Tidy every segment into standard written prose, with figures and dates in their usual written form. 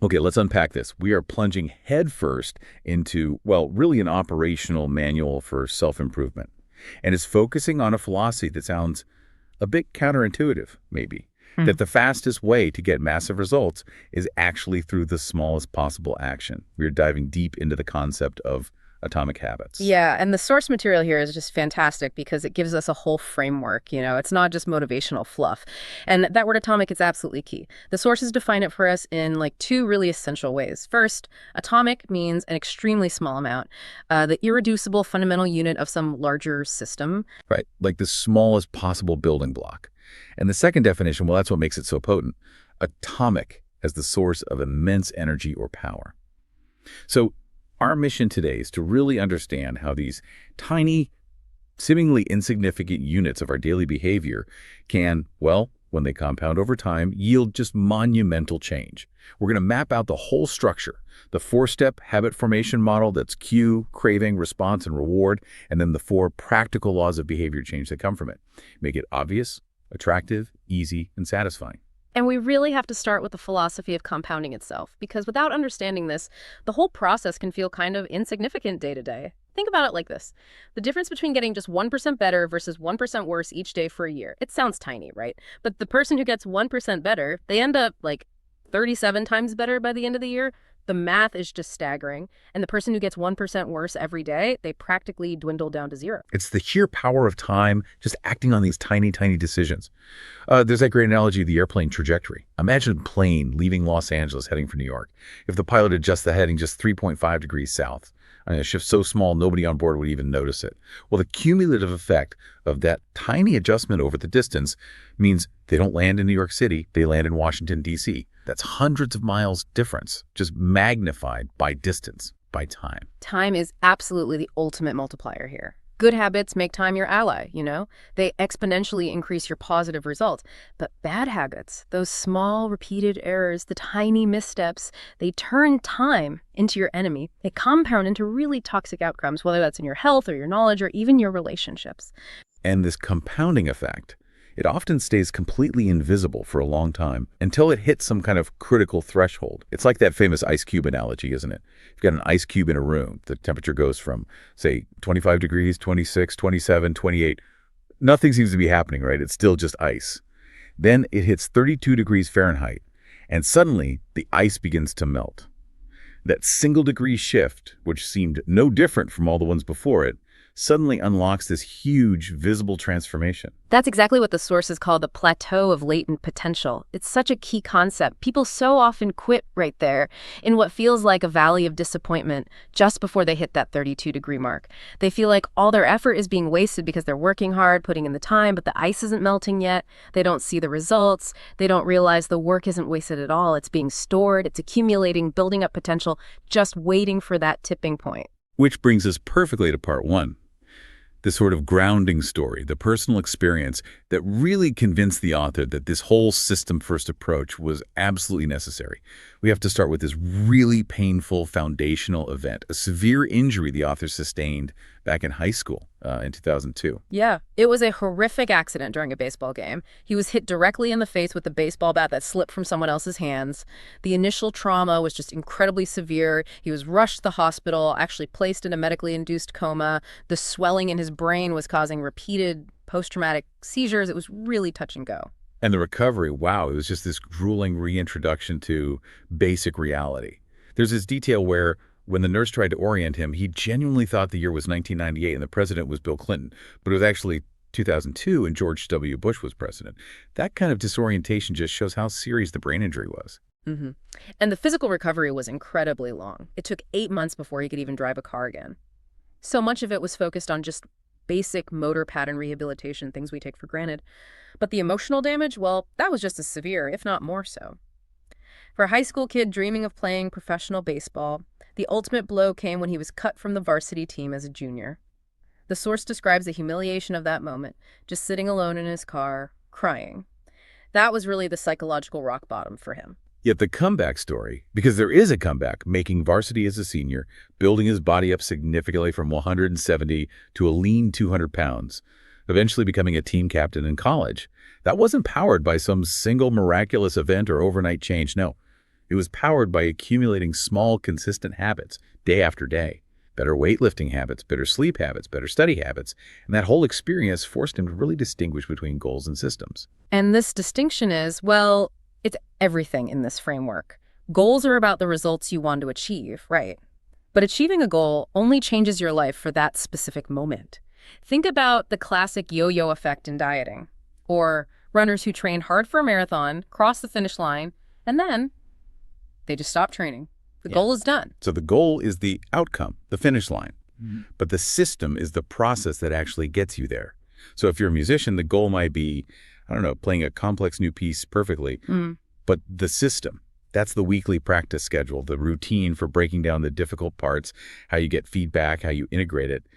Okay, let's unpack this. We are plunging headfirst into, well, really an operational manual for self-improvement. And it's focusing on a philosophy that sounds a bit counterintuitive, maybe, that the fastest way to get massive results is actually through the smallest possible action. We're diving deep into the concept of atomic habits. Yeah, and the source material here is just fantastic because it gives us a whole framework, It's not just motivational fluff. And that word atomic is absolutely key. The sources define it for us in like two really essential ways. First, atomic means an extremely small amount, the irreducible fundamental unit of some larger system. Right, like the smallest possible building block. And the second definition, well, that's what makes it so potent. Atomic as the source of immense energy or power. So our mission today is to really understand how these tiny, seemingly insignificant units of our daily behavior can, well, when they compound over time, yield just monumental change. We're going to map out the whole structure, the four-step habit formation model that's cue, craving, response, and reward, and then the four practical laws of behavior change that come from it. Make it obvious, attractive, easy, and satisfying. And we really have to start with the philosophy of compounding itself, because without understanding this, the whole process can feel kind of insignificant day to day. Think about it like this. The difference between getting just 1% better versus 1% worse each day for a year. It sounds tiny, right? But the person who gets 1% better, they end up like 37 times better by the end of the year. The math is just staggering. And the person who gets 1% worse every day, they practically dwindle down to zero. It's the sheer power of time just acting on these tiny, tiny decisions. There's that great analogy of the airplane trajectory. Imagine a plane leaving Los Angeles heading for New York. If the pilot adjusts the heading just 3.5 degrees south, a shift so small nobody on board would even notice it. Well, the cumulative effect of that tiny adjustment over the distance means they don't land in New York City, they land in Washington, D.C. That's hundreds of miles difference, just magnified by distance, by time. Time is absolutely the ultimate multiplier here. Good habits make time your ally, They exponentially increase your positive results. But bad habits, those small repeated errors, the tiny missteps, they turn time into your enemy. They compound into really toxic outcomes, whether that's in your health or your knowledge or even your relationships. And this compounding effect, it often stays completely invisible for a long time until it hits some kind of critical threshold. It's like that famous ice cube analogy, isn't it? If you've got an ice cube in a room, the temperature goes from, say, 25 degrees, 26, 27, 28. Nothing seems to be happening, right? It's still just ice. Then it hits 32 degrees Fahrenheit, and suddenly the ice begins to melt. That single degree shift, which seemed no different from all the ones before it, suddenly unlocks this huge, visible transformation. That's exactly what the sources call the plateau of latent potential. It's such a key concept. People so often quit right there in what feels like a valley of disappointment just before they hit that 32-degree mark. They feel like all their effort is being wasted because they're working hard, putting in the time, but the ice isn't melting yet. They don't see the results. They don't realize the work isn't wasted at all. It's being stored. It's accumulating, building up potential, just waiting for that tipping point. Which brings us perfectly to part one. The sort of grounding story, the personal experience that really convinced the author that this whole system-first approach was absolutely necessary. We have to start with this really painful foundational event, a severe injury the author sustained back in high school in 2002. Yeah, it was a horrific accident during a baseball game. He was hit directly in the face with a baseball bat that slipped from someone else's hands. The initial trauma was just incredibly severe. He was rushed to the hospital, actually placed in a medically induced coma. The swelling in his brain was causing repeated post-traumatic seizures. It was really touch and go. And the recovery, wow, it was just this grueling reintroduction to basic reality. There's this detail where when the nurse tried to orient him, he genuinely thought the year was 1998 and the president was Bill Clinton, but it was actually 2002 and George W. Bush was president. That kind of disorientation just shows how serious the brain injury was. Mm-hmm. And the physical recovery was incredibly long. It took 8 months before he could even drive a car again. So much of it was focused on just basic motor pattern rehabilitation, things we take for granted. But the emotional damage, well, that was just as severe, if not more so. For a high school kid dreaming of playing professional baseball, the ultimate blow came when he was cut from the varsity team as a junior. The source describes the humiliation of that moment, just sitting alone in his car, crying. That was really the psychological rock bottom for him. Yet the comeback story, because there is a comeback, making varsity as a senior, building his body up significantly from 170 to a lean 200 pounds, eventually becoming a team captain in college. That wasn't powered by some single miraculous event or overnight change. No, It was powered by accumulating small, consistent habits day after day. Better weightlifting habits, better sleep habits, better study habits, and that whole experience forced him to really distinguish between goals and systems. And this distinction is, well, it's everything in this framework. Goals are about the results you want to achieve, right? But achieving a goal only changes your life for that specific moment. Think about the classic yo-yo effect in dieting, or runners who train hard for a marathon, cross the finish line, and then they just stop training. The goal is done. So the goal is the outcome, the finish line. But the system is the process that actually gets you there. So if you're a musician, the goal might be, I don't know, playing a complex new piece perfectly. But the system, that's the weekly practice schedule, the routine for breaking down the difficult parts, how you get feedback, how you integrate it.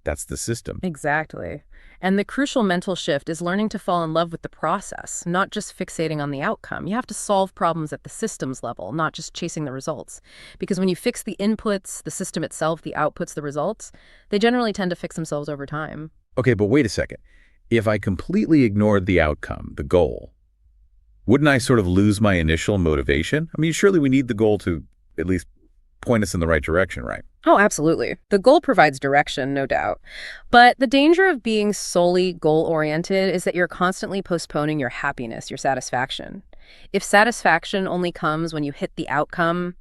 That's the system. Exactly. And the crucial mental shift is learning to fall in love with the process, not just fixating on the outcome. You have to solve problems at the systems level, not just chasing the results. Because when you fix the inputs, the system itself, the outputs, the results, they generally tend to fix themselves over time. Okay, but wait a second. If I completely ignored the outcome, the goal, wouldn't I sort of lose my initial motivation? I mean, surely we need the goal to at least point us in the right direction, right? Oh, absolutely. The goal provides direction, no doubt. But the danger of being solely goal-oriented is that you're constantly postponing your happiness, your satisfaction. If satisfaction only comes when you hit the outcome,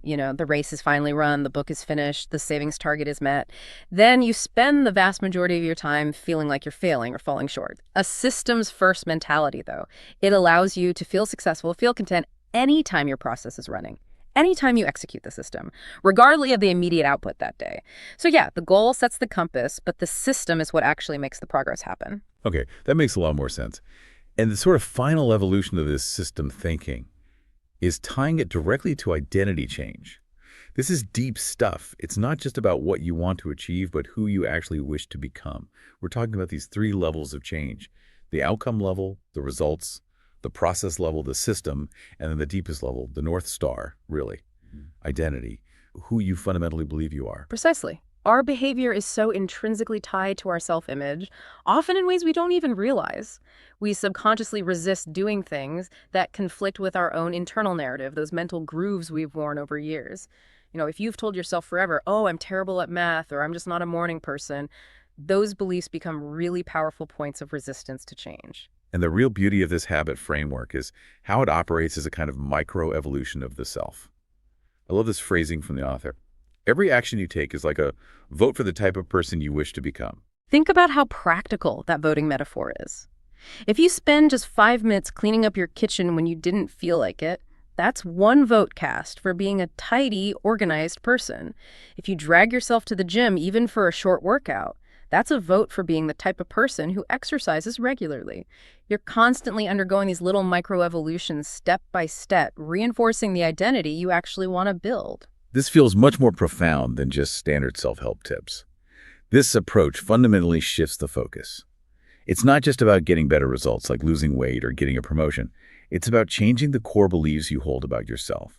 the race is finally run, the book is finished, the savings target is met, then you spend the vast majority of your time feeling like you're failing or falling short. A systems-first mentality, though, it allows you to feel successful, feel content anytime your process is running. Anytime you execute the system, regardless of the immediate output that day. So yeah, the goal sets the compass, but the system is what actually makes the progress happen. Okay, that makes a lot more sense. And the sort of final evolution of this system thinking is tying it directly to identity change. This is deep stuff. It's not just about what you want to achieve, but who you actually wish to become. We're talking about these 3 levels of change: the outcome level, the results, the process level, the system, and then the deepest level, the North Star, really, identity, who you fundamentally believe you are. Precisely. Our behavior is so intrinsically tied to our self-image, often in ways we don't even realize. We subconsciously resist doing things that conflict with our own internal narrative, those mental grooves we've worn over years. If you've told yourself forever, oh, I'm terrible at math, or I'm just not a morning person, those beliefs become really powerful points of resistance to change. And the real beauty of this habit framework is how it operates as a kind of micro-evolution of the self. I love this phrasing from the author. Every action you take is like a vote for the type of person you wish to become. Think about how practical that voting metaphor is. If you spend just 5 minutes cleaning up your kitchen when you didn't feel like it, that's 1 vote cast for being a tidy, organized person. If you drag yourself to the gym, even for a short workout, that's a vote for being the type of person who exercises regularly. You're constantly undergoing these little microevolutions step by step, reinforcing the identity you actually want to build. This feels much more profound than just standard self-help tips. This approach fundamentally shifts the focus. It's not just about getting better results like losing weight or getting a promotion. It's about changing the core beliefs you hold about yourself.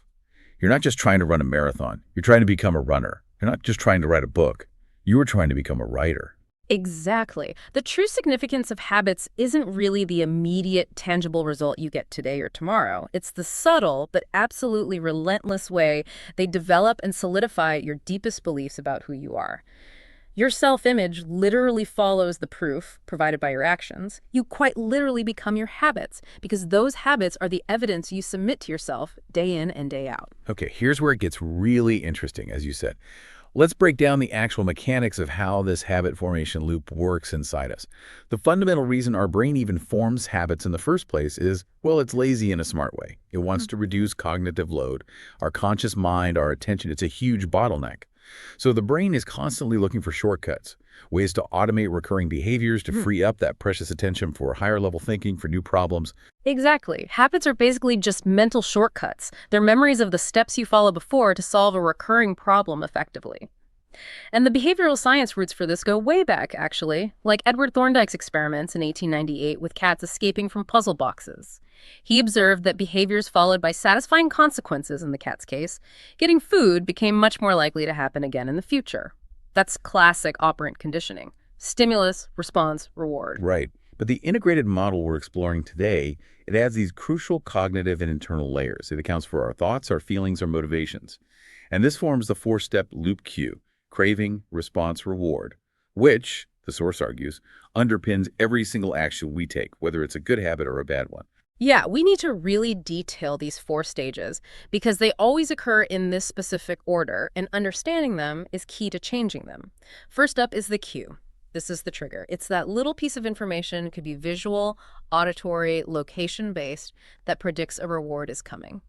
You're not just trying to run a marathon. You're trying to become a runner. You're not just trying to write a book. You are trying to become a writer. Exactly. The true significance of habits isn't really the immediate, tangible result you get today or tomorrow. It's the subtle, but absolutely relentless way they develop and solidify your deepest beliefs about who you are. Your self-image literally follows the proof provided by your actions. You quite literally become your habits, because those habits are the evidence you submit to yourself day in and day out. Okay, here's where it gets really interesting, as you said. Let's break down the actual mechanics of how this habit formation loop works inside us. The fundamental reason our brain even forms habits in the first place is, well, it's lazy in a smart way. It wants to reduce cognitive load. Our conscious mind, our attention, it's a huge bottleneck. So the brain is constantly looking for shortcuts, ways to automate recurring behaviors, to free up that precious attention for higher level thinking, for new problems. Exactly. Habits are basically just mental shortcuts. They're memories of the steps you followed before to solve a recurring problem effectively. And the behavioral science roots for this go way back, actually, like Edward Thorndike's experiments in 1898 with cats escaping from puzzle boxes. He observed that behaviors followed by satisfying consequences in the cat's case, getting food, became much more likely to happen again in the future. That's classic operant conditioning. Stimulus, response, reward. Right. But the integrated model we're exploring today, it adds these crucial cognitive and internal layers. It accounts for our thoughts, our feelings, our motivations. And this forms the four-step loop cue: craving, response, reward, which, the source argues, underpins every single action we take, whether it's a good habit or a bad one. Yeah, we need to really detail these 4 stages because they always occur in this specific order, and understanding them is key to changing them. First up is the cue. This is the trigger. It's that little piece of information, could be visual, auditory, location-based, that predicts a reward is coming.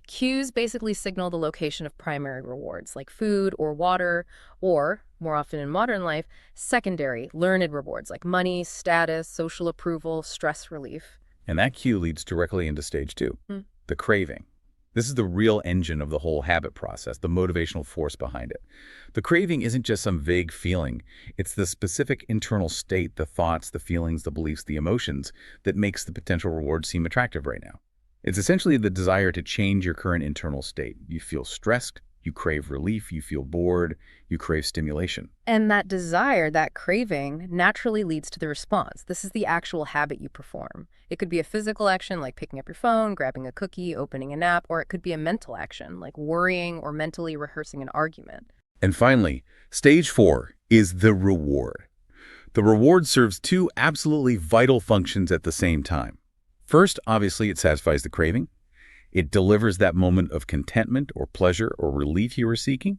Cues basically signal the location of primary rewards, like food or water, or, more often in modern life, secondary, learned rewards, like money, status, social approval, stress relief. And that cue leads directly into stage two, the craving. This is the real engine of the whole habit process, the motivational force behind it. The craving isn't just some vague feeling. It's the specific internal state, the thoughts, the feelings, the beliefs, the emotions that makes the potential reward seem attractive right now. It's essentially the desire to change your current internal state. You feel stressed, you crave relief, you feel bored, you crave stimulation. And that desire, that craving, naturally leads to the response. This is the actual habit you perform. It could be a physical action like picking up your phone, grabbing a cookie, opening a nap, or it could be a mental action like worrying or mentally rehearsing an argument. And finally, stage 4 is the reward. The reward serves two absolutely vital functions at the same time. First, obviously, it satisfies the craving. It delivers that moment of contentment or pleasure or relief you were seeking.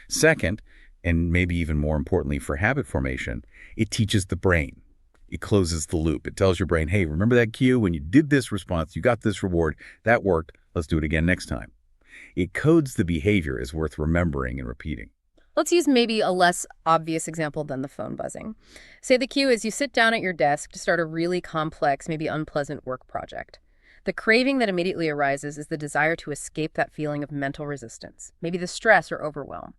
Second, and maybe even more importantly for habit formation, it teaches the brain. It closes the loop. It tells your brain, hey, remember that cue? When you did this response, you got this reward. That worked. Let's do it again next time. It codes the behavior as worth remembering and repeating. Let's use maybe a less obvious example than the phone buzzing. Say the cue is you sit down at your desk to start a really complex, maybe unpleasant work project. The craving that immediately arises is the desire to escape that feeling of mental resistance, maybe the stress or overwhelm.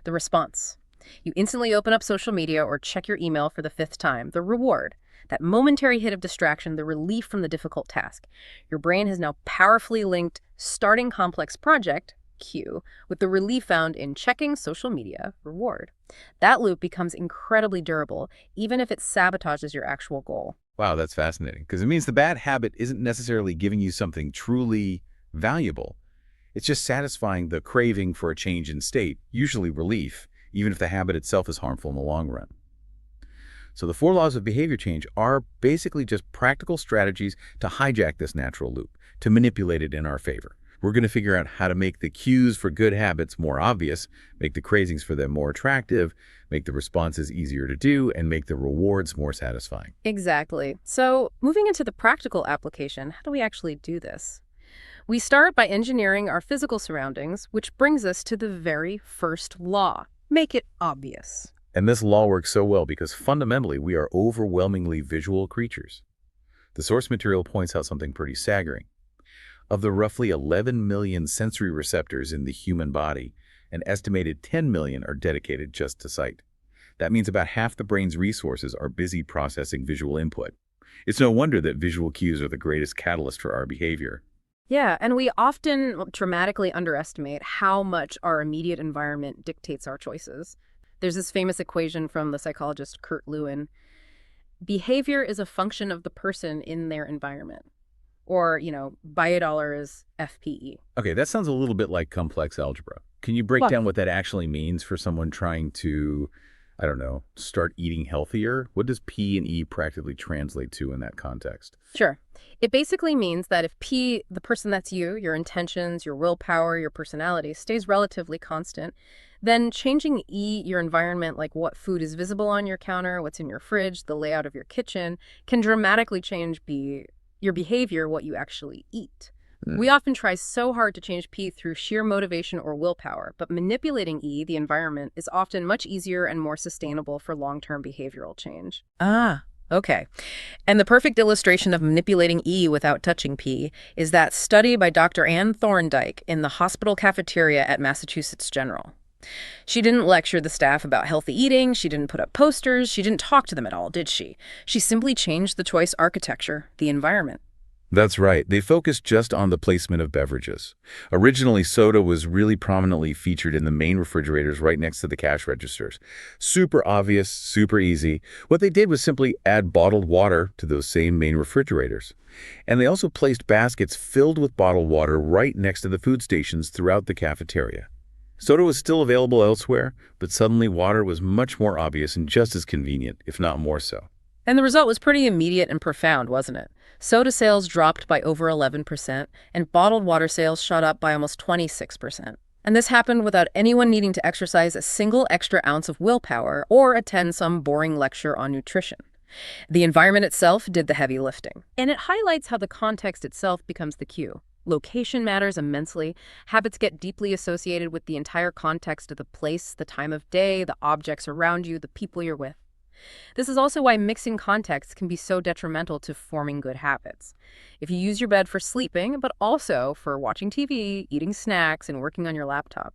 The response: you instantly open up social media or check your email for the 5th time. The reward: that momentary hit of distraction, the relief from the difficult task. Your brain has now powerfully linked starting complex project, cue, with the relief found in checking social media, reward. That loop becomes incredibly durable, even if it sabotages your actual goal. Wow, that's fascinating, because it means the bad habit isn't necessarily giving you something truly valuable. It's just satisfying the craving for a change in state, usually relief, even if the habit itself is harmful in the long run. So the 4 laws of behavior change are basically just practical strategies to hijack this natural loop, to manipulate it in our favor. We're going to figure out how to make the cues for good habits more obvious, make the cravings for them more attractive, make the responses easier to do, and make the rewards more satisfying. Exactly. So moving into the practical application, how do we actually do this? We start by engineering our physical surroundings, which brings us to the very first law: make it obvious. And this law works so well because fundamentally we are overwhelmingly visual creatures. The source material points out something pretty staggering. Of the roughly 11 million sensory receptors in the human body, an estimated 10 million are dedicated just to sight. That means about half the brain's resources are busy processing visual input. It's no wonder that visual cues are the greatest catalyst for our behavior. Yeah, and we often dramatically underestimate how much our immediate environment dictates our choices. There's this famous equation from the psychologist Kurt Lewin: behavior is a function of the person in their environment. Or, buy a dollar is FPE. Okay, that sounds a little bit like complex algebra. Can you break down what that actually means for someone trying to, I don't know, start eating healthier? What does P and E practically translate to in that context? Sure. It basically means that if P, the person that's you, your intentions, your willpower, your personality, stays relatively constant, then changing E, your environment, like what food is visible on your counter, what's in your fridge, the layout of your kitchen, can dramatically change B, your behavior, what you actually eat. We often try so hard to change P through sheer motivation or willpower, but manipulating E, the environment, is often much easier and more sustainable for long-term behavioral change. Ah, okay. And the perfect illustration of manipulating E without touching P is that study by Dr. Anne Thorndike in the hospital cafeteria at Massachusetts General. She didn't lecture the staff about healthy eating, she didn't put up posters, she didn't talk to them at all, did she? She simply changed the choice architecture, the environment. That's right. They focused just on the placement of beverages. Originally, soda was really prominently featured in the main refrigerators right next to the cash registers. Super obvious, super easy. What they did was simply add bottled water to those same main refrigerators. And they also placed baskets filled with bottled water right next to the food stations throughout the cafeteria. Soda was still available elsewhere, but suddenly water was much more obvious and just as convenient, if not more so. And the result was pretty immediate and profound, wasn't it? Soda sales dropped by over 11%, and bottled water sales shot up by almost 26%. And this happened without anyone needing to exercise a single extra ounce of willpower or attend some boring lecture on nutrition. The environment itself did the heavy lifting. And it highlights how the context itself becomes the cue. Location matters immensely. Habits get deeply associated with the entire context of the place, the time of day, the objects around you, the people you're with. This is also why mixing contexts can be so detrimental to forming good habits. If you use your bed for sleeping, but also for watching TV, eating snacks, and working on your laptop,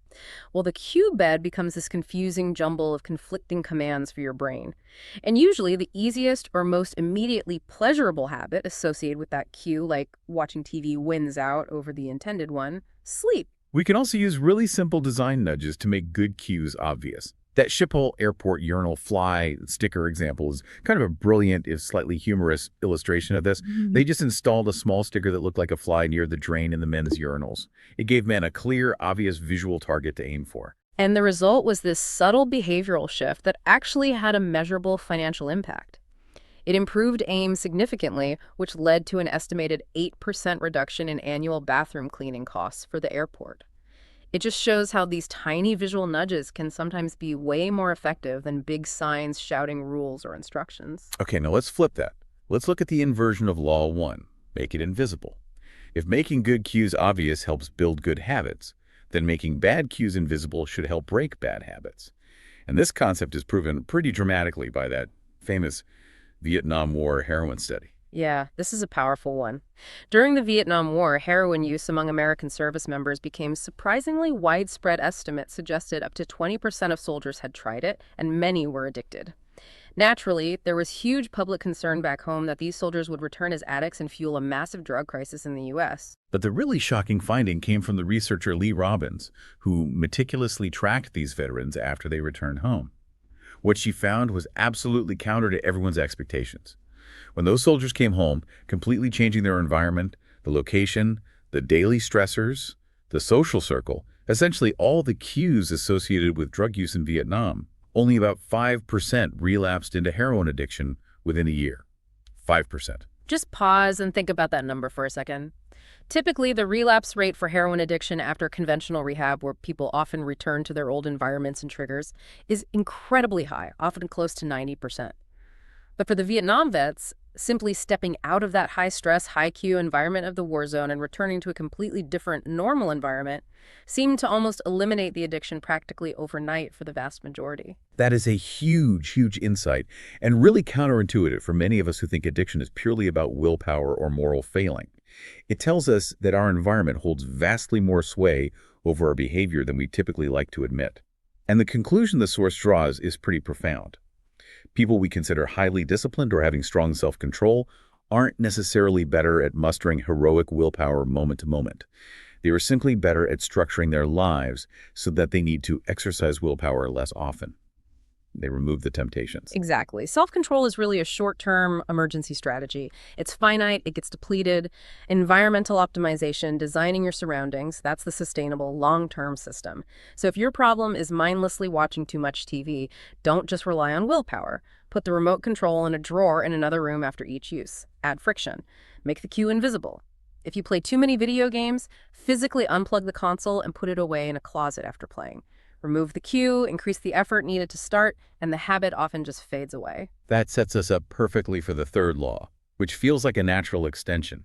well, the cue bed becomes this confusing jumble of conflicting commands for your brain. And usually the easiest or most immediately pleasurable habit associated with that cue, like watching TV, wins out over the intended one: sleep. We can also use really simple design nudges to make good cues obvious. That Schiphol Airport urinal fly sticker example is kind of a brilliant, if slightly humorous, illustration of this. They just installed a small sticker that looked like a fly near the drain in the men's urinals. It gave men a clear, obvious visual target to aim for. And the result was this subtle behavioral shift that actually had a measurable financial impact. It improved AIM significantly, which led to an estimated 8% reduction in annual bathroom cleaning costs for the airport. It just shows how these tiny visual nudges can sometimes be way more effective than big signs shouting rules or instructions. Okay, now let's flip that. Let's look at the inversion of Law 1. Make it invisible. If making good cues obvious helps build good habits, then making bad cues invisible should help break bad habits. And this concept is proven pretty dramatically by that famous Vietnam War heroin study. Yeah, this is a powerful one. During the Vietnam War, heroin use among American service members became surprisingly widespread. Estimates suggested up to 20% of soldiers had tried it, and many were addicted. Naturally, there was huge public concern back home that these soldiers would return as addicts and fuel a massive drug crisis in the U.S. But the really shocking finding came from the researcher Lee Robbins, who meticulously tracked these veterans after they returned home. What she found was absolutely counter to everyone's expectations. When those soldiers came home, completely changing their environment, the location, the daily stressors, the social circle, essentially all the cues associated with drug use in Vietnam, only about 5% relapsed into heroin addiction within a year. 5%. Just pause and think about that number for a second. Typically, the relapse rate for heroin addiction after conventional rehab, where people often return to their old environments and triggers, is incredibly high, often close to 90%. But for the Vietnam vets, simply stepping out of that high-stress, high-cue environment of the war zone and returning to a completely different, normal environment seemed to almost eliminate the addiction practically overnight for the vast majority. That is a huge, huge insight, and really counterintuitive for many of us who think addiction is purely about willpower or moral failing. It tells us that our environment holds vastly more sway over our behavior than we typically like to admit. And the conclusion the source draws is pretty profound. People we consider highly disciplined or having strong self-control aren't necessarily better at mustering heroic willpower moment to moment. They are simply better at structuring their lives so that they need to exercise willpower less often. They remove the temptations. Exactly. Self-control is really a short-term emergency strategy. It's finite, it gets depleted. Environmental optimization, designing your surroundings, that's the sustainable long-term system. So if your problem is mindlessly watching too much TV, don't just rely on willpower. Put the remote control in a drawer in another room after each use. Add friction. Make the cue invisible. If you play too many video games, physically unplug the console and put it away in a closet after playing. Remove the cue, increase the effort needed to start, and the habit often just fades away. That sets us up perfectly for the third law, which feels like a natural extension.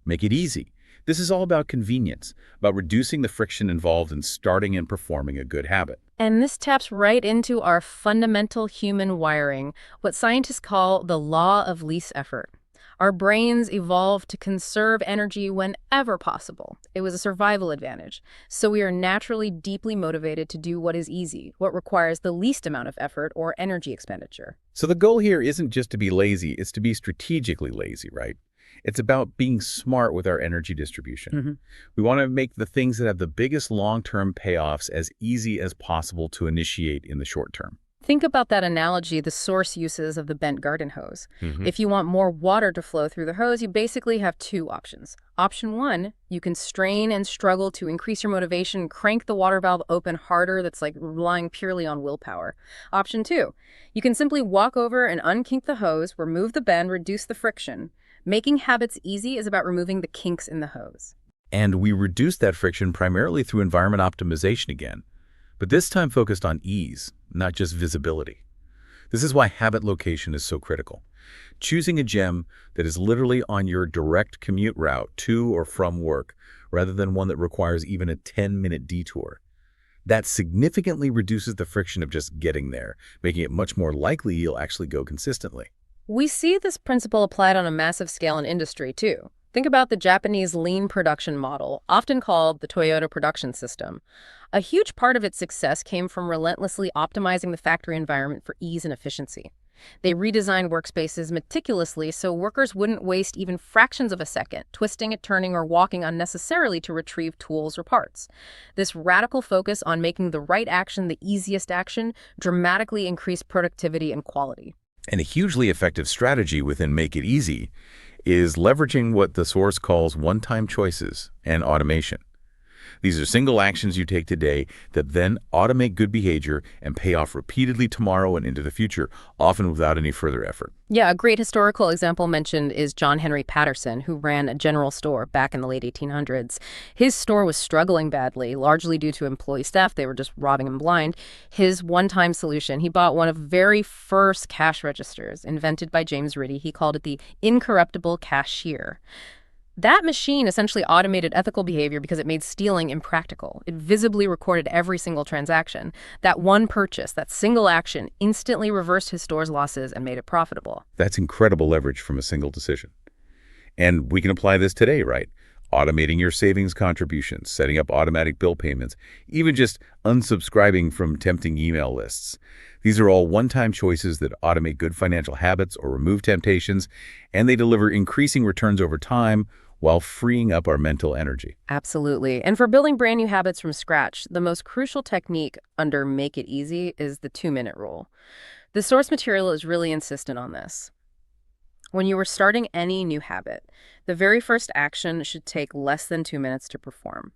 Make it easy. This is all about convenience, about reducing the friction involved in starting and performing a good habit. And this taps right into our fundamental human wiring, what scientists call the law of least effort. Our brains evolved to conserve energy whenever possible. It was a survival advantage. So we are naturally deeply motivated to do what is easy, what requires the least amount of effort or energy expenditure. So the goal here isn't just to be lazy, it's to be strategically lazy, right? It's about being smart with our energy distribution. Hmm. We want to make the things that have the biggest long-term payoffs as easy as possible to initiate in the short term. Think about that analogy, the source uses of the bent garden hose. Hmm. If you want more water to flow through the hose, you basically have two options. Option one, you can strain and struggle to increase your motivation, crank the water valve open harder, that's like relying purely on willpower. Option two, you can simply walk over and unkink the hose, remove the bend, reduce the friction. Making habits easy is about removing the kinks in the hose. And we reduce that friction primarily through environment optimization again, but this time focused on ease, not just visibility. This is why habit location is so critical. Choosing a gem that is literally on your direct commute route to or from work, rather than one that requires even a 10-minute detour. That significantly reduces the friction of just getting there, making it much more likely you'll actually go consistently. We see this principle applied on a massive scale in industry, too. Think about the Japanese lean production model, often called the Toyota production system. A huge part of its success came from relentlessly optimizing the factory environment for ease and efficiency. They redesigned workspaces meticulously so workers wouldn't waste even fractions of a second, twisting and turning or walking unnecessarily to retrieve tools or parts. This radical focus on making the right action the easiest action dramatically increased productivity and quality. And a hugely effective strategy within Make It Easy is leveraging what the source calls one-time choices and automation. These are single actions you take today that then automate good behavior and pay off repeatedly tomorrow and into the future, often without any further effort. Yeah, a great historical example mentioned is John Henry Patterson, who ran a general store back in the late 1800s. His store was struggling badly, largely due to employee staff. They were just robbing him blind. His one-time solution, he bought one of the very first cash registers invented by James Ritty. He called it the incorruptible cashier. That machine essentially automated ethical behavior because it made stealing impractical. It visibly recorded every single transaction. That one purchase, that single action, instantly reversed his store's losses and made it profitable. That's incredible leverage from a single decision. And we can apply this today, right? Automating your savings contributions, setting up automatic bill payments, even just unsubscribing from tempting email lists. These are all one-time choices that automate good financial habits or remove temptations, and they deliver increasing returns over time while freeing up our mental energy. Absolutely. And for building brand new habits from scratch, the most crucial technique under Make It Easy is the 2-minute rule. The source material is really insistent on this. When you are starting any new habit, the very first action should take less than 2 minutes to perform.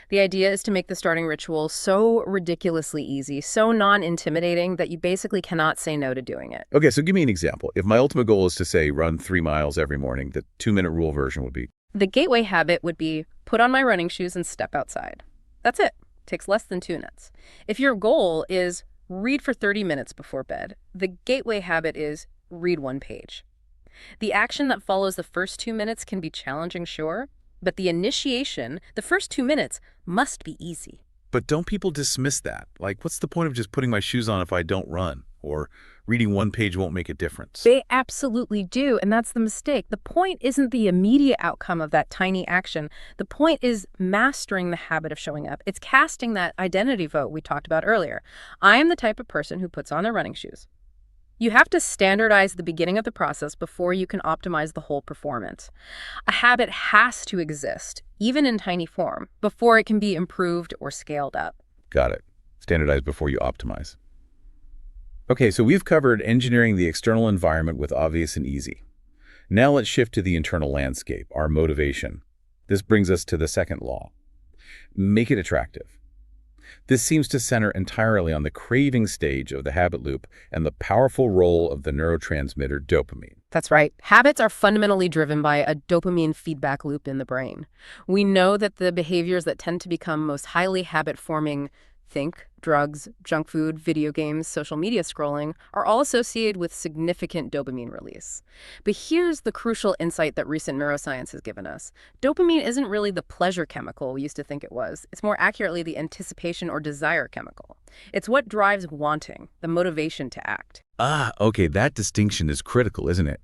The idea is to make the starting ritual so ridiculously easy, so non-intimidating that you basically cannot say no to doing it. Okay, so give me an example. If my ultimate goal is to, say, run 3 miles every morning, the 2-minute rule version would be? The gateway habit would be put on my running shoes and step outside. That's it. Takes less than 2 minutes. If your goal is read for 30 minutes before bed, the gateway habit is read 1 page. The action that follows the first 2 minutes can be challenging, sure, but the initiation, the first 2 minutes, must be easy. But don't people dismiss that? Like, what's the point of just putting my shoes on if I don't run? Or reading 1 page won't make a difference? They absolutely do, and that's the mistake. The point isn't the immediate outcome of that tiny action. The point is mastering the habit of showing up. It's casting that identity vote we talked about earlier. I am the type of person who puts on their running shoes. You have to standardize the beginning of the process before you can optimize the whole performance. A habit has to exist, even in tiny form, before it can be improved or scaled up. Got it. Standardize before you optimize. Okay, so we've covered engineering the external environment with obvious and easy. Now let's shift to the internal landscape, our motivation. This brings us to the second law. Make it attractive. This seems to center entirely on the craving stage of the habit loop and the powerful role of the neurotransmitter dopamine. That's right. Habits are fundamentally driven by a dopamine feedback loop in the brain. We know that the behaviors that tend to become most highly habit-forming, think, drugs, junk food, video games, social media scrolling, are all associated with significant dopamine release. But here's the crucial insight that recent neuroscience has given us. Dopamine isn't really the pleasure chemical we used to think it was. It's more accurately the anticipation or desire chemical. It's what drives wanting, the motivation to act. Okay, that distinction is critical, isn't it?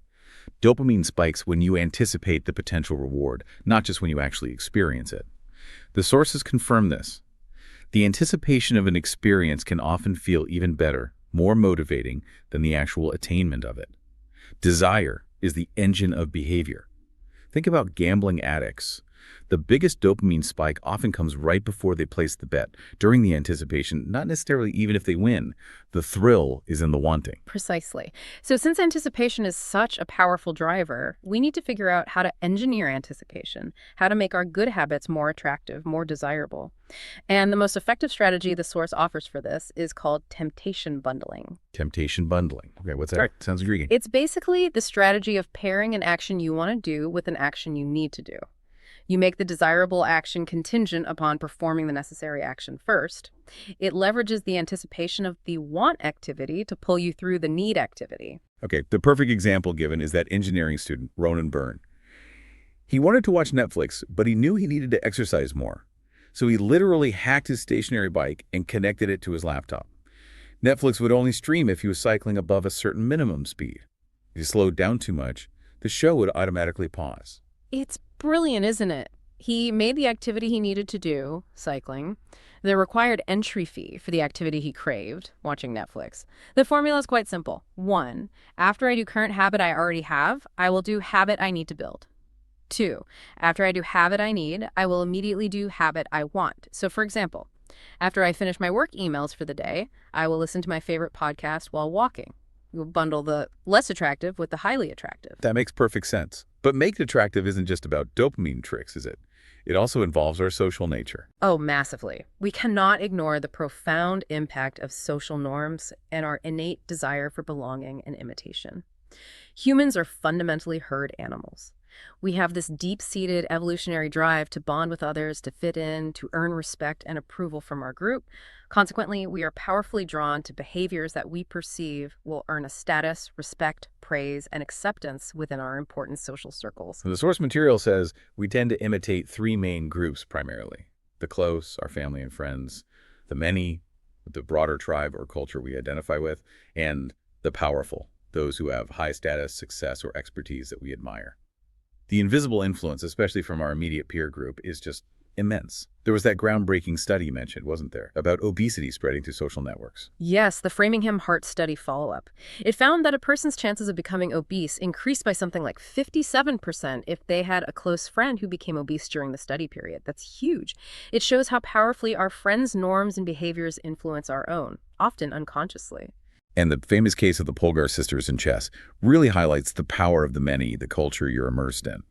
Dopamine spikes when you anticipate the potential reward, not just when you actually experience it. The sources confirm this. The anticipation of an experience can often feel even better, more motivating than the actual attainment of it. Desire is the engine of behavior. Think about gambling addicts. The biggest dopamine spike often comes right before they place the bet, during the anticipation, not necessarily even if they win. The thrill is in the wanting. Precisely. So since anticipation is such a powerful driver, we need to figure out how to engineer anticipation, how to make our good habits more attractive, more desirable. And the most effective strategy the source offers for this is called temptation bundling. Temptation bundling. Okay, what's that? Right. Sounds intriguing. It's basically the strategy of pairing an action you want to do with an action you need to do. You make the desirable action contingent upon performing the necessary action first. It leverages the anticipation of the want activity to pull you through the need activity. Okay, the perfect example given is that engineering student, Ronan Byrne. He wanted to watch Netflix, but he knew he needed to exercise more. So he literally hacked his stationary bike and connected it to his laptop. Netflix would only stream if he was cycling above a certain minimum speed. If he slowed down too much, the show would automatically pause. It's brilliant, isn't it? He made the activity he needed to do, cycling, the required entry fee for the activity he craved, watching Netflix. The formula is quite simple. 1, after I do current habit I already have, I will do habit I need to build. 2, after I do habit I need, I will immediately do habit I want. So for example, after I finish my work emails for the day, I will listen to my favorite podcast while walking. You will bundle the less attractive with the highly attractive. That makes perfect sense. But make it attractive isn't just about dopamine tricks, is it? It also involves our social nature. Oh, massively. We cannot ignore the profound impact of social norms and our innate desire for belonging and imitation. Humans are fundamentally herd animals. We have this deep-seated evolutionary drive to bond with others, to fit in, to earn respect and approval from our group. Consequently, we are powerfully drawn to behaviors that we perceive will earn us status, respect, praise, and acceptance within our important social circles. The source material says we tend to imitate 3 main groups primarily. The close, our family and friends, the many, the broader tribe or culture we identify with, and the powerful, those who have high status, success, or expertise that we admire. The invisible influence, especially from our immediate peer group, is just immense. There was that groundbreaking study mentioned, wasn't there, about obesity spreading through social networks? Yes, the Framingham Heart Study follow-up. It found that a person's chances of becoming obese increased by something like 57% if they had a close friend who became obese during the study period. That's huge. It shows how powerfully our friends' norms and behaviors influence our own, often unconsciously. And the famous case of the Polgar sisters in chess really highlights the power of the many, the culture you're immersed in.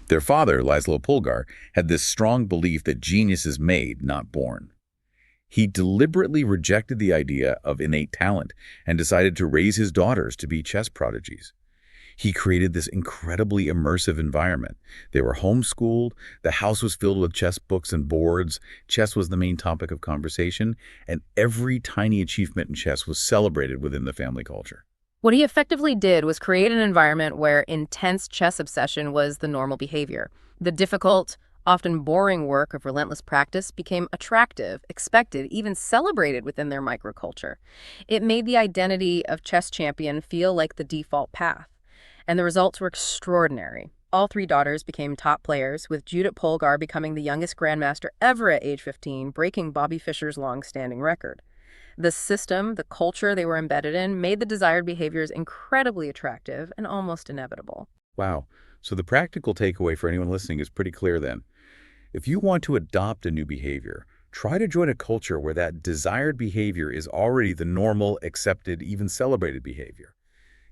Their father, Laszlo Polgar, had this strong belief that genius is made, not born. He deliberately rejected the idea of innate talent and decided to raise his daughters to be chess prodigies. He created this incredibly immersive environment. They were homeschooled, the house was filled with chess books and boards, chess was the main topic of conversation, and every tiny achievement in chess was celebrated within the family culture. What he effectively did was create an environment where intense chess obsession was the normal behavior. The difficult, often boring work of relentless practice became attractive, expected, even celebrated within their microculture. It made the identity of chess champion feel like the default path. And the results were extraordinary. All 3 daughters became top players, with Judith Polgar becoming the youngest grandmaster ever at age 15, breaking Bobby Fischer's long-standing record. The system, the culture they were embedded in, made the desired behaviors incredibly attractive and almost inevitable. Wow. So the practical takeaway for anyone listening is pretty clear then. If you want to adopt a new behavior, try to join a culture where that desired behavior is already the normal, accepted, even celebrated behavior.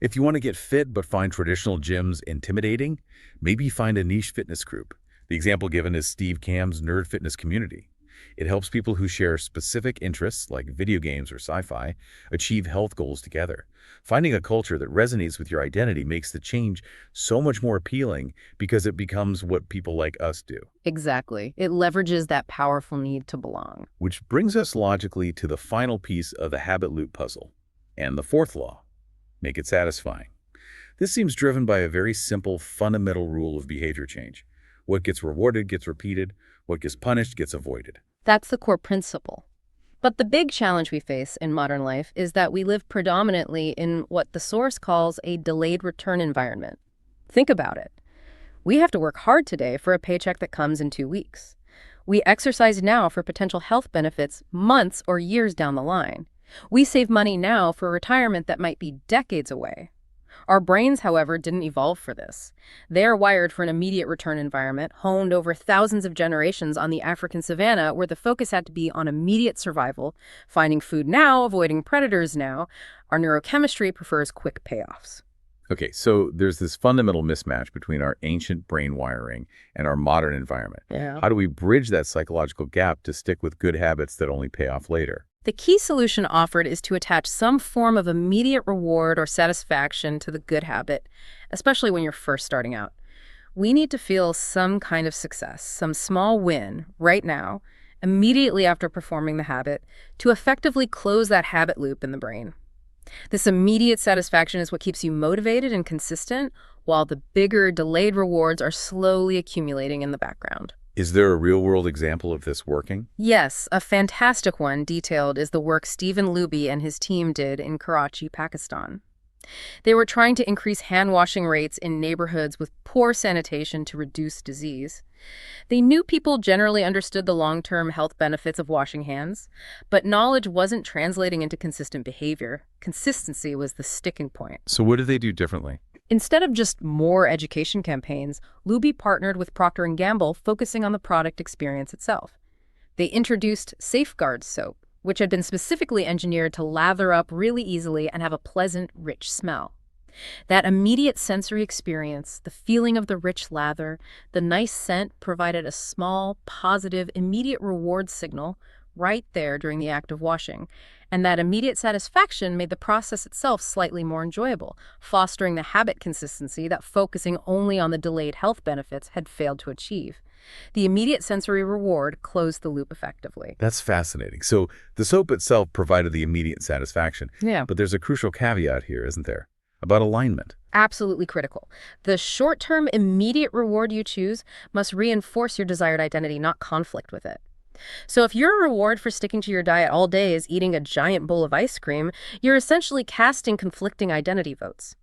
If you want to get fit but find traditional gyms intimidating, maybe find a niche fitness group. The example given is Steve Camm's Nerd Fitness community. It helps people who share specific interests like video games or sci-fi achieve health goals together. Finding a culture that resonates with your identity makes the change so much more appealing because it becomes what people like us do. Exactly. It leverages that powerful need to belong. Which brings us logically to the final piece of the habit loop puzzle, and the 4th law. Make it satisfying. This seems driven by a very simple, fundamental rule of behavior change. What gets rewarded gets repeated, what gets punished gets avoided. That's the core principle. But the big challenge we face in modern life is that we live predominantly in what the source calls a delayed return environment. Think about it. We have to work hard today for a paycheck that comes in 2 weeks. We exercise now for potential health benefits months or years down the line. We save money now for retirement that might be decades away. Our brains, however, didn't evolve for this. They are wired for an immediate return environment, honed over thousands of generations on the African savanna, where the focus had to be on immediate survival, finding food now, avoiding predators now. Our neurochemistry prefers quick payoffs. Okay, so there's this fundamental mismatch between our ancient brain wiring and our modern environment. Yeah. How do we bridge that psychological gap to stick with good habits that only pay off later? The key solution offered is to attach some form of immediate reward or satisfaction to the good habit, especially when you're first starting out. We need to feel some kind of success, some small win right now, immediately after performing the habit, to effectively close that habit loop in the brain. This immediate satisfaction is what keeps you motivated and consistent, while the bigger, delayed rewards are slowly accumulating in the background. Is there a real-world example of this working? Yes, a fantastic one detailed is the work Stephen Luby and his team did in Karachi, Pakistan. They were trying to increase hand-washing rates in neighborhoods with poor sanitation to reduce disease. They knew people generally understood the long-term health benefits of washing hands, but knowledge wasn't translating into consistent behavior. Consistency was the sticking point. So what did they do differently? Instead of just more education campaigns, Luby partnered with Procter & Gamble, focusing on the product experience itself. They introduced Safeguard soap, which had been specifically engineered to lather up really easily and have a pleasant, rich smell. That immediate sensory experience, the feeling of the rich lather, the nice scent provided a small, positive, immediate reward signal right there during the act of washing. And that immediate satisfaction made the process itself slightly more enjoyable, fostering the habit consistency that focusing only on the delayed health benefits had failed to achieve. The immediate sensory reward closed the loop effectively. That's fascinating. So the soap itself provided the immediate satisfaction. Yeah. But there's a crucial caveat here, isn't there? About alignment. Absolutely critical. The short-term immediate reward you choose must reinforce your desired identity, not conflict with it. So if your reward for sticking to your diet all day is eating a giant bowl of ice cream, you're essentially casting conflicting identity votes.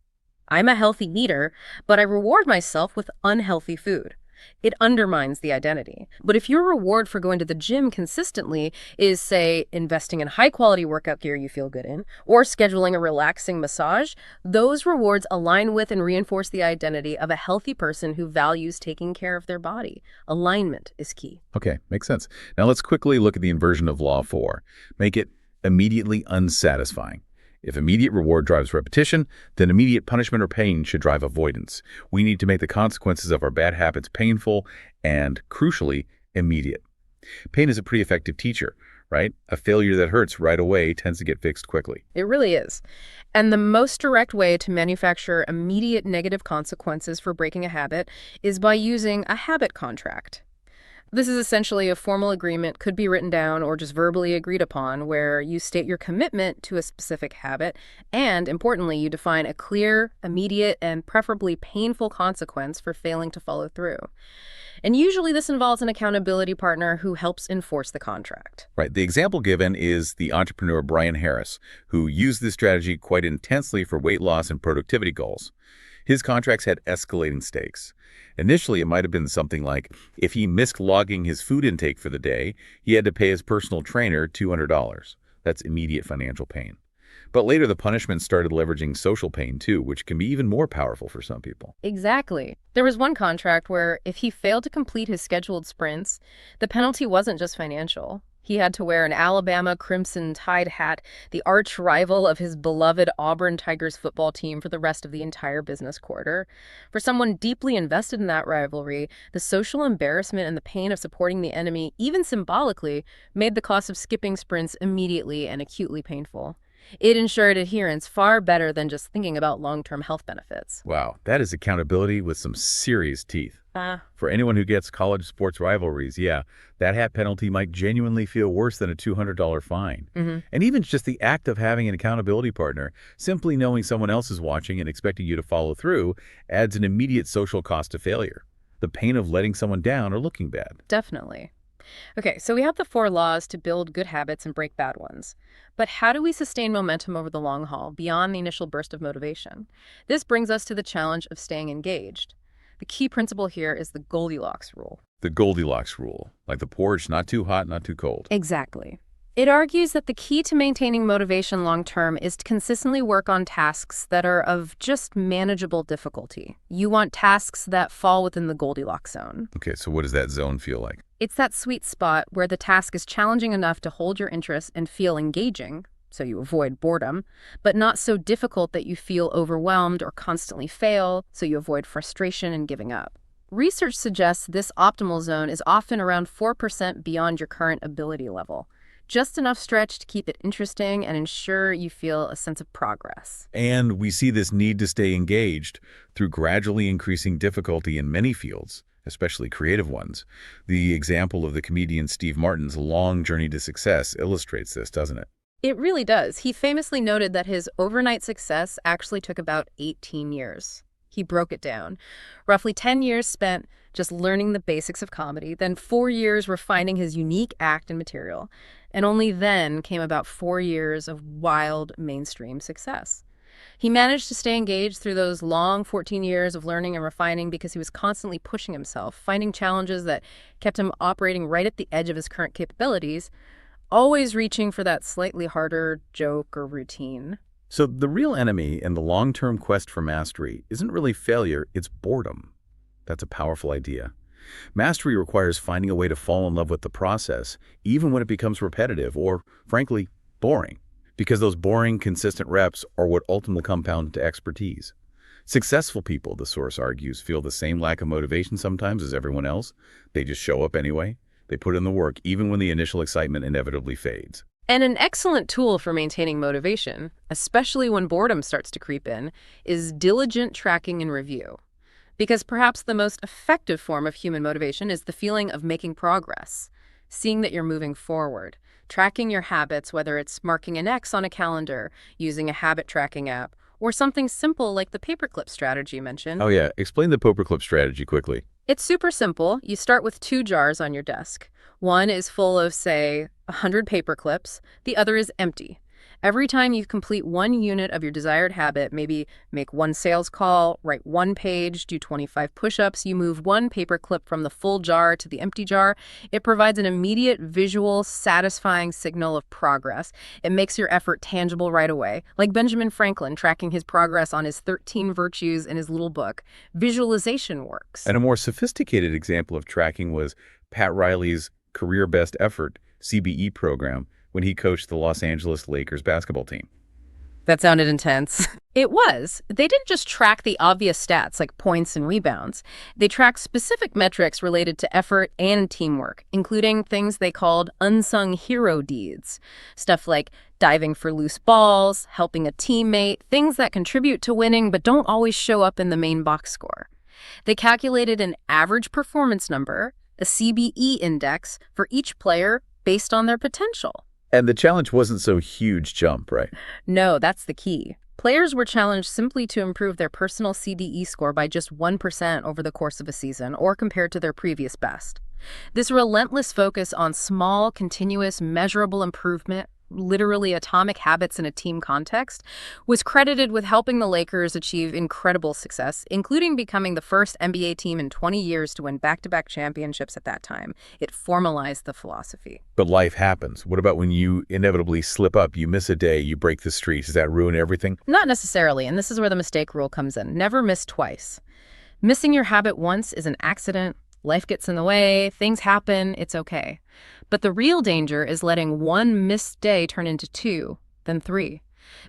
I'm a healthy eater, but I reward myself with unhealthy food. It undermines the identity. But if your reward for going to the gym consistently is, say, investing in high-quality workout gear you feel good in, or scheduling a relaxing massage, those rewards align with and reinforce the identity of a healthy person who values taking care of their body. Alignment is key. Okay, makes sense. Now let's quickly look at the inversion of Law 4. Make it immediately unsatisfying. If immediate reward drives repetition, then immediate punishment or pain should drive avoidance. We need to make the consequences of our bad habits painful and, crucially, immediate. Pain is a pretty effective teacher, right? A failure that hurts right away tends to get fixed quickly. It really is. And the most direct way to manufacture immediate negative consequences for breaking a habit is by using a habit contract. This is essentially a formal agreement, could be written down or just verbally agreed upon, where you state your commitment to a specific habit and, importantly, you define a clear, immediate, and preferably painful consequence for failing to follow through. And usually this involves an accountability partner who helps enforce the contract. Right. The example given is the entrepreneur Brian Harris, who used this strategy quite intensely for weight loss and productivity goals. His contracts had escalating stakes. Initially, it might have been something like, if he missed logging his food intake for the day, he had to pay his personal trainer $200. That's immediate financial pain. But later, the punishment started leveraging social pain, too, which can be even more powerful for some people. Exactly. There was one contract where if he failed to complete his scheduled sprints, the penalty wasn't just financial. He had to wear an Alabama Crimson Tide hat, the arch rival of his beloved Auburn Tigers football team, for the rest of the entire business quarter. For someone deeply invested in that rivalry, the social embarrassment and the pain of supporting the enemy, even symbolically, made the cost of skipping sprints immediately and acutely painful. It ensured adherence far better than just thinking about long-term health benefits. Wow, that is accountability with some serious teeth. For anyone who gets college sports rivalries, yeah, that hat penalty might genuinely feel worse than a $200 fine. And even just the act of having an accountability partner, simply knowing someone else is watching and expecting you to follow through, adds an immediate social cost to failure. The pain of letting someone down or looking bad. Definitely. Okay, so we have the 4 laws to build good habits and break bad ones. But how do we sustain momentum over the long haul, beyond the initial burst of motivation? This brings us to the challenge of staying engaged. The key principle here is the Goldilocks rule. The Goldilocks rule, like the porridge, not too hot, not too cold. Exactly. It argues that the key to maintaining motivation long-term is to consistently work on tasks that are of just manageable difficulty. You want tasks that fall within the Goldilocks zone. Okay, so what does that zone feel like? It's that sweet spot where the task is challenging enough to hold your interest and feel engaging, so you avoid boredom, but not so difficult that you feel overwhelmed or constantly fail, so you avoid frustration and giving up. Research suggests this optimal zone is often around 4% beyond your current ability level. Just enough stretch to keep it interesting and ensure you feel a sense of progress. And we see this need to stay engaged through gradually increasing difficulty in many fields, especially creative ones. The example of the comedian Steve Martin's long journey to success illustrates this, doesn't it? It really does. He famously noted that his overnight success actually took about 18 years. He broke it down. Roughly 10 years spent just learning the basics of comedy, then 4 years refining his unique act and material, and only then came about 4 years of wild mainstream success. He managed to stay engaged through those long 14 years of learning and refining because he was constantly pushing himself, finding challenges that kept him operating right at the edge of his current capabilities, always reaching for that slightly harder joke or routine. So the real enemy in the long-term quest for mastery isn't really failure, it's boredom. That's a powerful idea. Mastery requires finding a way to fall in love with the process, even when it becomes repetitive or, frankly, boring. Because those boring, consistent reps are what ultimately compound to expertise. Successful people, the source argues, feel the same lack of motivation sometimes as everyone else. They just show up anyway. They put in the work even when the initial excitement inevitably fades. And an excellent tool for maintaining motivation, especially when boredom starts to creep in, is diligent tracking and review. Because perhaps the most effective form of human motivation is the feeling of making progress, seeing that you're moving forward, tracking your habits, whether it's marking an X on a calendar, using a habit tracking app, or something simple like the paperclip strategy mentioned. Oh yeah, explain the paperclip strategy quickly. It's super simple. You start with 2 jars on your desk. One is full of, say, 100 paper clips. The other is empty. Every time you complete one unit of your desired habit, maybe make 1 sales call, write 1 page, do 25 push-ups, you move 1 paper clip from the full jar to the empty jar. It provides an immediate, visual, satisfying signal of progress. It makes your effort tangible right away, like Benjamin Franklin tracking his progress on his 13 virtues in his little book. Visualization works. And a more sophisticated example of tracking was Pat Riley's Career Best Effort, CBE program, when he coached the Los Angeles Lakers basketball team. That sounded intense. It was. They didn't just track the obvious stats like points and rebounds. They tracked specific metrics related to effort and teamwork, including things they called unsung hero deeds. Stuff like diving for loose balls, helping a teammate, things that contribute to winning but don't always show up in the main box score. They calculated an average performance number, a CBE index, for each player based on their potential. And the challenge wasn't so huge jump, right? No, that's the key. Players were challenged simply to improve their personal CDE score by just 1% over the course of a season or compared to their previous best. This relentless focus on small, continuous, measurable improvement, literally atomic habits in a team context, was credited with helping the Lakers achieve incredible success, including becoming the first NBA team in 20 years to win back-to-back championships at that time. It formalized the philosophy. But life happens. What about when you inevitably slip up, you miss a day, you break the streak? Does that ruin everything? Not necessarily, and this is where the mistake rule comes in. Never miss twice. Missing your habit once is an accident. Life gets in the way, things happen, it's okay. But the real danger is letting one missed day turn into 2, then 3.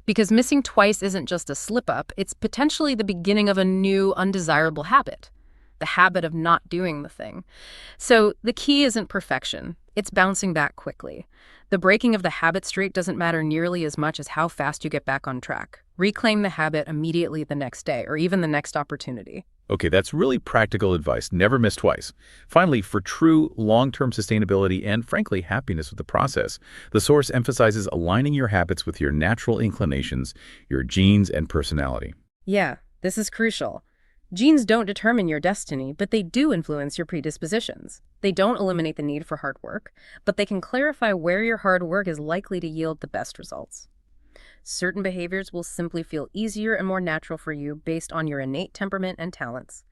Because missing twice isn't just a slip-up, it's potentially the beginning of a new, undesirable habit. The habit of not doing the thing. So the key isn't perfection, it's bouncing back quickly. The breaking of the habit streak doesn't matter nearly as much as how fast you get back on track. Reclaim the habit immediately the next day, or even the next opportunity. Okay, that's really practical advice. Never miss twice. Finally, for true long-term sustainability and, frankly, happiness with the process, the source emphasizes aligning your habits with your natural inclinations, your genes, and personality. Yeah, this is crucial. Genes don't determine your destiny, but they do influence your predispositions. They don't eliminate the need for hard work, but they can clarify where your hard work is likely to yield the best results. Certain behaviors will simply feel easier and more natural for you based on your innate temperament and talents.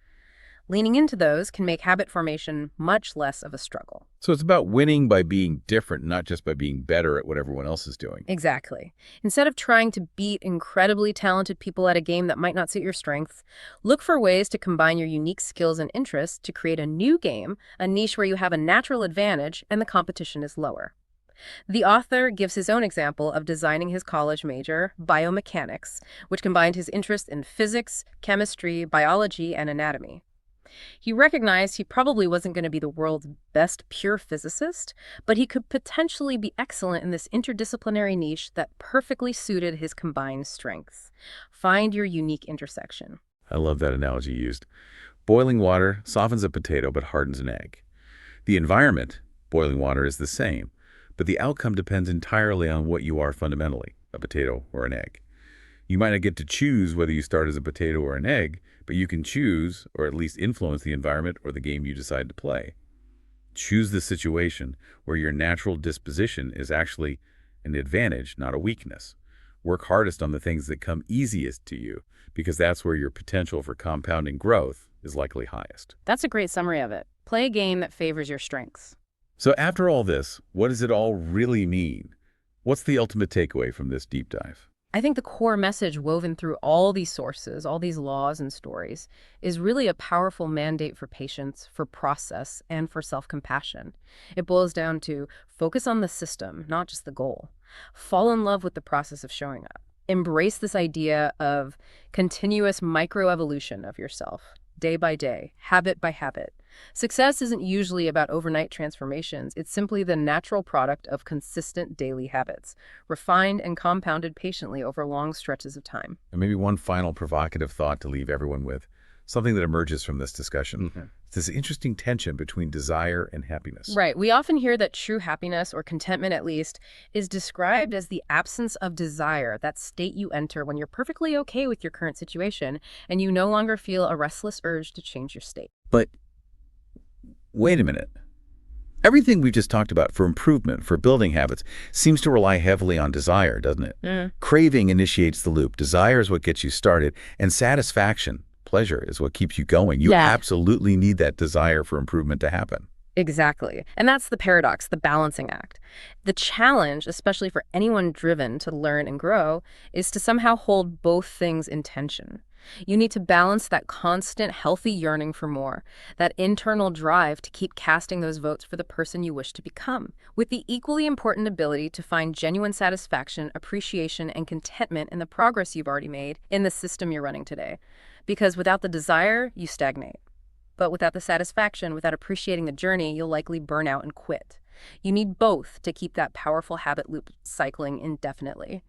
Leaning into those can make habit formation much less of a struggle. So it's about winning by being different, not just by being better at what everyone else is doing. Exactly. Instead of trying to beat incredibly talented people at a game that might not suit your strengths, look for ways to combine your unique skills and interests to create a new game, a niche where you have a natural advantage and the competition is lower. The author gives his own example of designing his college major, biomechanics, which combined his interest in physics, chemistry, biology, and anatomy. He recognized he probably wasn't going to be the world's best pure physicist, but he could potentially be excellent in this interdisciplinary niche that perfectly suited his combined strengths. Find your unique intersection. I love that analogy used. Boiling water softens a potato but hardens an egg. The environment, boiling water, is the same, but the outcome depends entirely on what you are fundamentally, a potato or an egg. You might not get to choose whether you start as a potato or an egg, but you can choose, or at least influence, the environment or the game you decide to play. Choose the situation where your natural disposition is actually an advantage, not a weakness. Work hardest on the things that come easiest to you, because that's where your potential for compounding growth is likely highest. That's a great summary of it. Play a game that favors your strengths. So after all this, what does it all really mean? What's the ultimate takeaway from this deep dive? I think the core message woven through all these sources, all these laws and stories, is really a powerful mandate for patience, for process, and for self-compassion. It boils down to focus on the system, not just the goal. Fall in love with the process of showing up. Embrace this idea of continuous microevolution of yourself, day by day, habit by habit. Success isn't usually about overnight transformations. It's simply the natural product of consistent daily habits, refined and compounded patiently over long stretches of time. And maybe one final provocative thought to leave everyone with, something that emerges from this discussion. It's this interesting tension between desire and happiness. Right. We often hear that true happiness, or contentment at least, is described as the absence of desire, that state you enter when you're perfectly okay with your current situation and you no longer feel a restless urge to change your state. But wait a minute. Everything we've just talked about for improvement, for building habits, seems to rely heavily on desire, doesn't it? Craving initiates the loop. Desire is what gets you started, and satisfaction, pleasure, is what keeps you going. You absolutely need that desire for improvement to happen. Exactly. And that's the paradox, the balancing act. The challenge, especially for anyone driven to learn and grow, is to somehow hold both things in tension. You need to balance that constant, healthy yearning for more, that internal drive to keep casting those votes for the person you wish to become, with the equally important ability to find genuine satisfaction, appreciation, and contentment in the progress you've already made in the system you're running today. Because without the desire, you stagnate. But without the satisfaction, without appreciating the journey, you'll likely burn out and quit. You need both to keep that powerful habit loop cycling indefinitely.